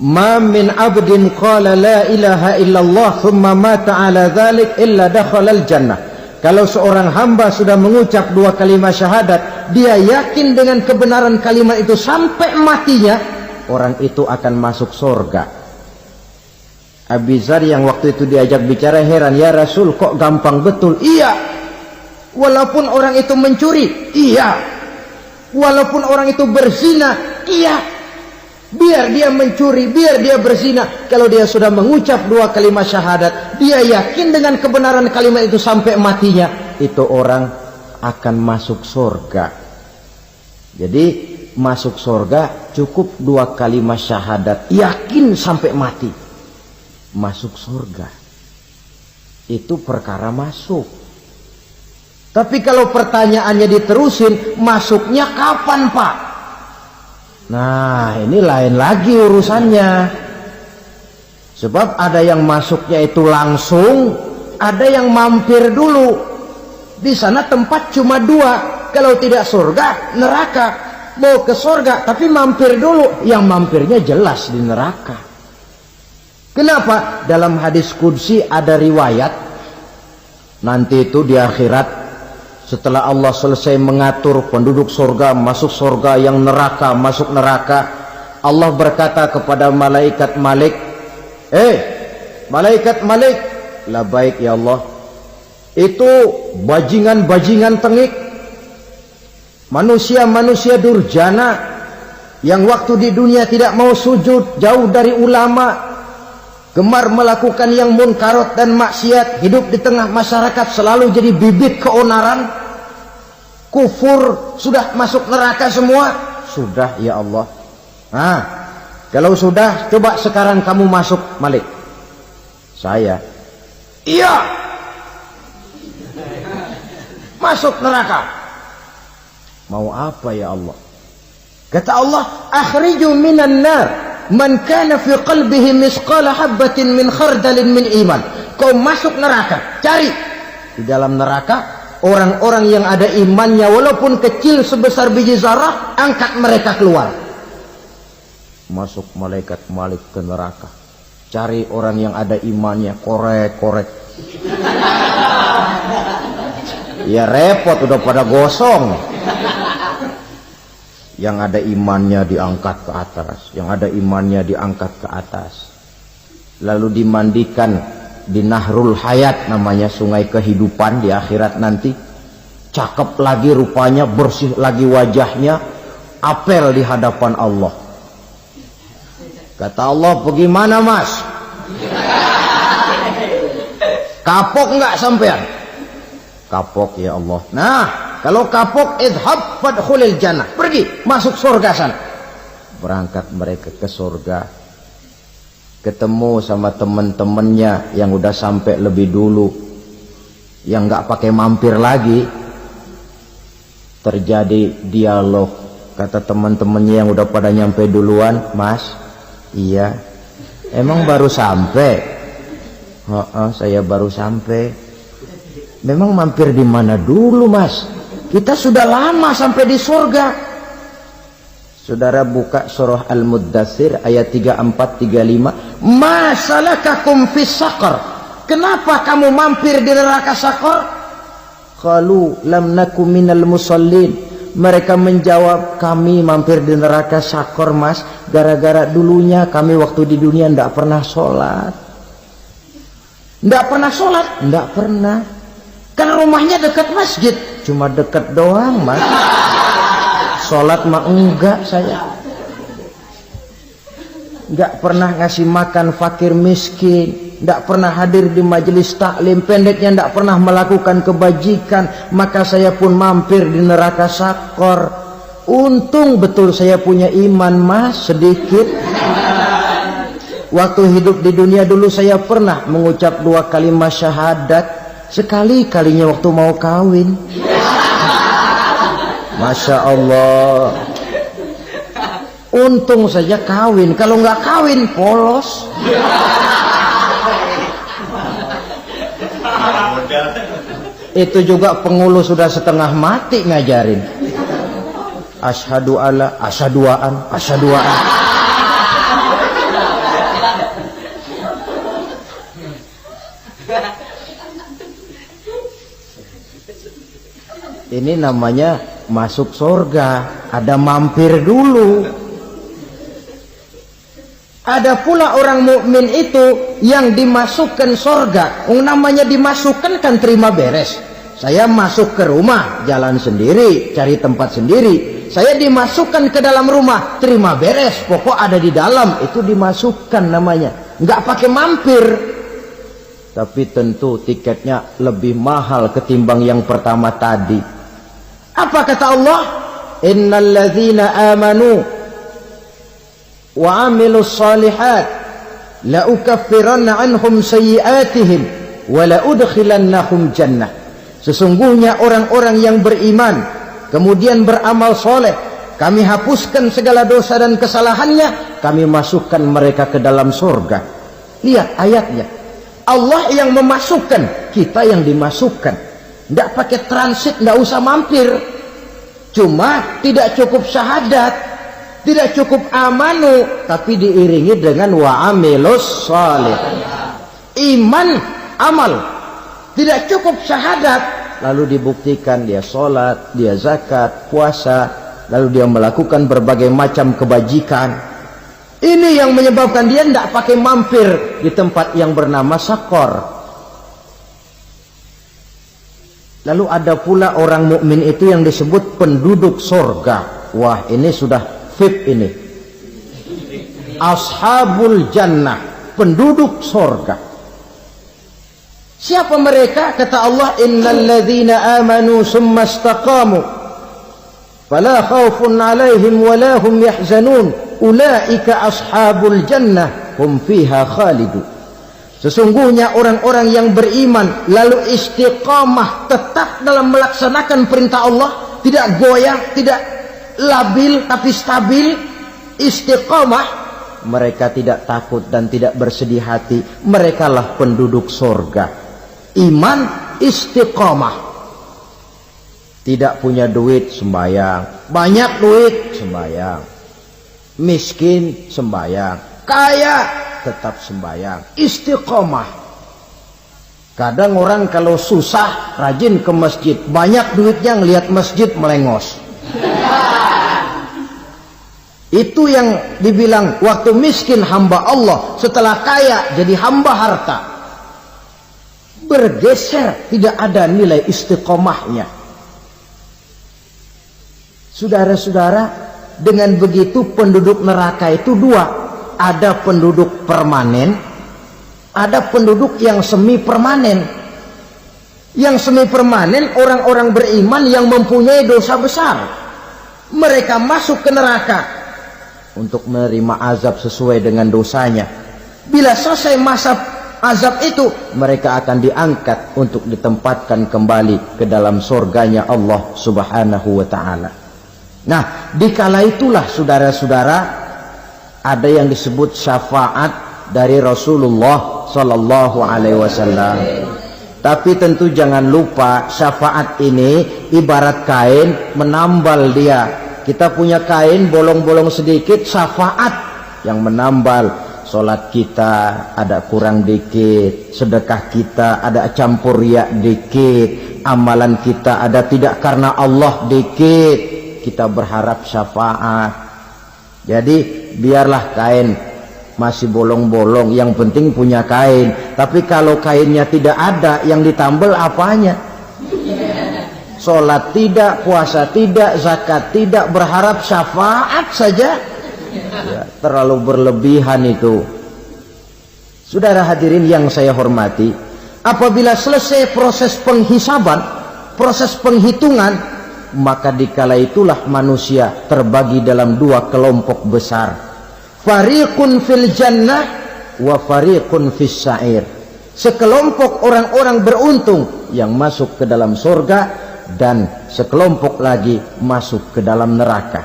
A: ma min abdin qala la ilaha illallah thumma mata ala dhalik illa dakhala al-jannah. Kalau seorang hamba sudah mengucap dua kalimat syahadat, dia yakin dengan kebenaran kalimat itu sampai matinya, orang itu akan masuk surga. Abi Dzar yang waktu itu diajak bicara heran, ya Rasul kok gampang betul? Iya. Walaupun orang itu mencuri, iya. Walaupun orang itu berzina, iya. Biar dia mencuri, biar dia berzina, kalau dia sudah mengucap dua kalimat syahadat, dia yakin dengan kebenaran kalimat itu sampai matinya, itu orang akan masuk surga. Jadi masuk surga cukup dua kalimat syahadat, yakin sampai mati, masuk surga. Itu perkara masuk. Tapi kalau pertanyaannya diterusin, masuknya kapan, Pak? Nah, ini lain lagi urusannya. Sebab ada yang masuknya itu langsung, ada yang mampir dulu. Di sana tempat cuma dua. Kalau tidak surga, neraka. Mau ke surga, tapi mampir dulu. Yang mampirnya jelas di neraka. Kenapa? Dalam hadis qudsi ada riwayat, nanti itu di akhirat, setelah Allah selesai mengatur penduduk surga masuk surga, yang neraka masuk neraka, Allah berkata kepada malaikat Malik, malaikat Malik, labaik ya Allah, itu bajingan-bajingan tengik, manusia-manusia durjana yang waktu di dunia tidak mau sujud, jauh dari ulama, gemar melakukan yang munkarat dan maksiat, hidup di tengah masyarakat selalu jadi bibit keonaran, kufur, sudah masuk neraka semua. Sudah ya Allah. Nah, kalau sudah, coba sekarang kamu masuk, Malik. Saya, iya, masuk neraka. Mau apa ya Allah? Kata Allah, akhriju minan nar man kana fi qalbihi misqala habatin min khardalin min iman. Kau masuk neraka, cari di dalam neraka orang-orang yang ada imannya walaupun kecil sebesar biji zarah, angkat mereka keluar. Masuk malaikat Malik ke neraka, cari orang yang ada imannya, korek-korek. Ya repot, udah pada gosong. Yang ada imannya diangkat ke atas, yang ada imannya diangkat ke atas. Lalu dimandikan di Nahrul Hayat, namanya sungai kehidupan di akhirat nanti. Cakep lagi rupanya, bersih lagi wajahnya, apel di hadapan Allah. Kata Allah, bagaimana mas? Kapok nggak sampean? Kapok ya Allah. Nah, kalau kapok, idhab fadkhulil jannah. Pergi, masuk surga sana. Berangkat mereka ke surga. Ketemu sama teman-temannya yang udah sampai lebih dulu, yang nggak pakai mampir lagi. Terjadi dialog. Kata teman-temannya yang udah pada nyampe duluan, mas, iya, emang baru sampai? Saya baru sampai. Memang mampir di mana dulu mas? Kita sudah lama sampai di surga. Saudara buka surah Al-Muddathir ayat 34-35. Ma salakakum fis saqar? Kenapa kamu mampir di neraka Saqar? Qalu lam naku minal musallin. Mereka menjawab, kami mampir di neraka Saqar mas, gara-gara dulunya kami waktu di dunia tidak pernah sholat. Tidak pernah sholat? Tidak pernah. Kan rumahnya dekat masjid, cuma dekat doang mas. Sholat mah enggak saya. Enggak pernah ngasih makan fakir miskin, enggak pernah hadir di majelis taklim, pendeknya enggak pernah melakukan kebajikan. Maka saya pun mampir di neraka Saqar. Untung betul saya punya iman mas, sedikit. Waktu hidup di dunia dulu saya pernah mengucap 2 kalimat syahadat, sekali-kalinya waktu mau kawin. Masya Allah. Untung saja kawin, kalau nggak kawin polos. Itu juga pengulu sudah setengah mati ngajarin. Asyhadu alla, asyaduaan, asyaduaan. Ini namanya masuk surga, ada mampir dulu. Ada pula orang mukmin itu yang dimasukkan surga. Namanya dimasukkan kan terima beres. Saya masuk ke rumah, jalan sendiri, cari tempat sendiri. Saya dimasukkan ke dalam rumah, terima beres. Pokok ada di dalam, itu dimasukkan namanya. Nggak pakai mampir. Tapi tentu tiketnya lebih mahal ketimbang yang pertama tadi. Apa kata Allah? Innal ladzina amanu wa amilus salihat la ukaffiranna anhum sayyi'atihim wa la udkhilannahum jannah. Sesungguhnya orang-orang yang beriman kemudian beramal soleh, kami hapuskan segala dosa dan kesalahannya, kami masukkan mereka ke dalam surga. Lihat ayatnya, Allah yang memasukkan, kita yang dimasukkan. Tidak pakai transit, tidak usah mampir. Cuma tidak cukup syahadat, tidak cukup amanu, tapi diiringi dengan wa amilus salih. Iman, amal. Tidak cukup syahadat, lalu dibuktikan dia sholat, dia zakat, puasa, lalu dia melakukan berbagai macam kebajikan. Ini yang menyebabkan dia tidak pakai mampir di tempat yang bernama Saqar. Lalu ada pula orang mukmin itu yang disebut penduduk surga. Wah, ini sudah VIP ini. Ashabul jannah, penduduk surga. Siapa mereka? Kata Allah, innal ladzina amanu summa istaqamu fala khaufun 'alaihim wala hum yahzanun ulaika ashabul jannah hum fiha khalidun. Sesungguhnya orang-orang yang beriman lalu istiqamah, tetap dalam melaksanakan perintah Allah, tidak goyah, tidak labil tapi stabil, istiqamah, mereka tidak takut dan tidak bersedih hati. Merekalah penduduk surga. Iman, istiqamah. Tidak punya duit, sembahyang. Banyak duit, sembahyang. Miskin, sembahyang. Kaya, tetap sembahyang. Istiqamah. Kadang orang kalau susah rajin ke masjid, banyak duitnya ngelihat masjid melengos. Itu yang dibilang waktu miskin hamba Allah, setelah kaya jadi hamba harta. Bergeser, tidak ada nilai istiqomahnya. Saudara-saudara, dengan begitu penduduk neraka itu dua. Ada penduduk permanen, ada penduduk yang semi permanen. Yang semi permanen orang-orang beriman yang mempunyai dosa besar. Mereka masuk ke neraka untuk menerima azab sesuai dengan dosanya. Bila selesai masa azab itu, mereka akan diangkat untuk ditempatkan kembali ke dalam surganya Allah Subhanahu wa ta'ala. Nah, dikala itulah saudara-saudara, ada yang disebut syafaat dari Rasulullah Sallallahu Alaihi Wasallam. Tapi tentu jangan lupa, syafaat ini ibarat kain menambal dia. Kita punya kain bolong-bolong sedikit, syafaat yang menambal. Sholat kita ada kurang dikit, sedekah kita ada campur riak dikit, amalan kita ada tidak karena Allah dikit, kita berharap syafaat. Jadi biarlah kain masih bolong-bolong, yang penting punya kain. Tapi kalau kainnya tidak ada, yang ditambal apanya? Sholat tidak, puasa tidak, zakat tidak, berharap syafaat saja. Ya, terlalu berlebihan itu. Saudara hadirin yang saya hormati, apabila selesai proses penghisaban, proses penghitungan, maka dikala itulah manusia terbagi dalam dua kelompok besar. Fariqun fil jannah wa fariqun fis sa'ir. Sekelompok orang-orang beruntung yang masuk ke dalam surga, dan sekelompok lagi masuk ke dalam neraka.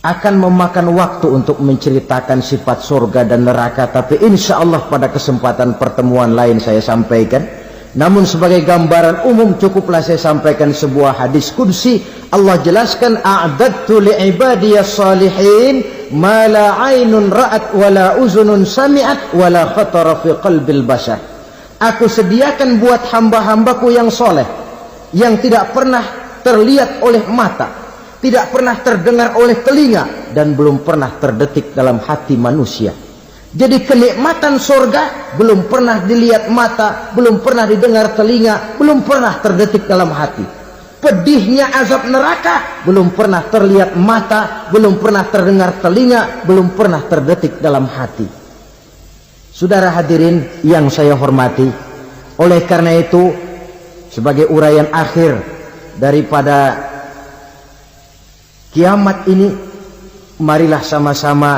A: Akan memakan waktu untuk menceritakan sifat surga dan neraka, tapi insya Allah pada kesempatan pertemuan lain saya sampaikan. Namun sebagai gambaran umum cukuplah saya sampaikan sebuah hadis qudsi. Allah jelaskan, a'dadtu li'ibadiyas salihin ma la 'ainun ra'at wa la uzunun sami'at wa la khatara fi qalbil bashar. Aku sediakan buat hamba-hambaku yang soleh, yang tidak pernah terlihat oleh mata, tidak pernah terdengar oleh telinga, dan belum pernah terdetik dalam hati manusia. Jadi kenikmatan surga belum pernah dilihat mata, belum pernah didengar telinga, belum pernah terdetik dalam hati. Pedihnya azab neraka belum pernah terlihat mata, belum pernah terdengar telinga, belum pernah terdetik dalam hati. Saudara hadirin yang saya hormati, oleh karena itu sebagai uraian akhir daripada kiamat ini, marilah sama-sama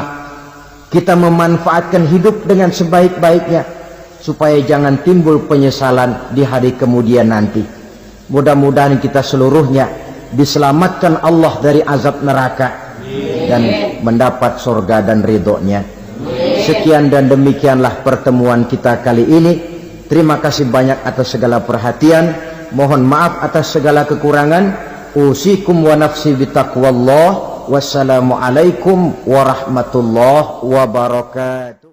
A: kita memanfaatkan hidup dengan sebaik-baiknya, supaya jangan timbul penyesalan di hari kemudian nanti. Mudah-mudahan kita seluruhnya diselamatkan Allah dari azab neraka dan mendapat surga dan ridhonya. Sekian dan demikianlah pertemuan kita kali ini. Terima kasih banyak atas segala perhatian. Mohon maaf atas segala kekurangan. Usikum wa nafsi bitaqwallah. Wassalamualaikum warahmatullahi wabarakatuh.